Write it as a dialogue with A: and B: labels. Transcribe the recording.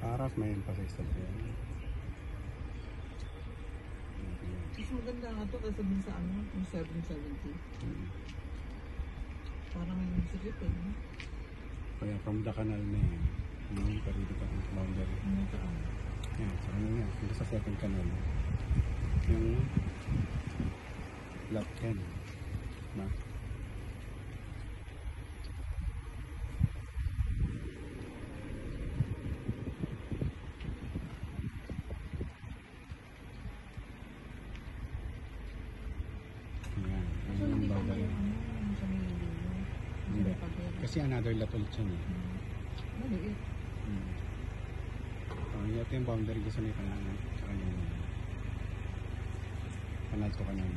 A: Aras may emphasis sa yan.
B: Mas maganda nga to kasi dun sa ano, yung 770. Parang yung sikip eh. No?
A: Kaya from the canal na yan, yung parido pa rin boundary.
B: Ano sa ano?
A: Yan, sa ano nga, dito sa second canal. Yung left hand. Na? Yan,
B: So,
A: yung
B: hindi pa
A: boundary.
B: yung ano, yung sa may lilo.
A: Hindi. Kasi another lot ulit yun eh.
B: Maliit.
A: Ito yung boundary ko sa may kanal. Sa kanal. Kanal to kanal.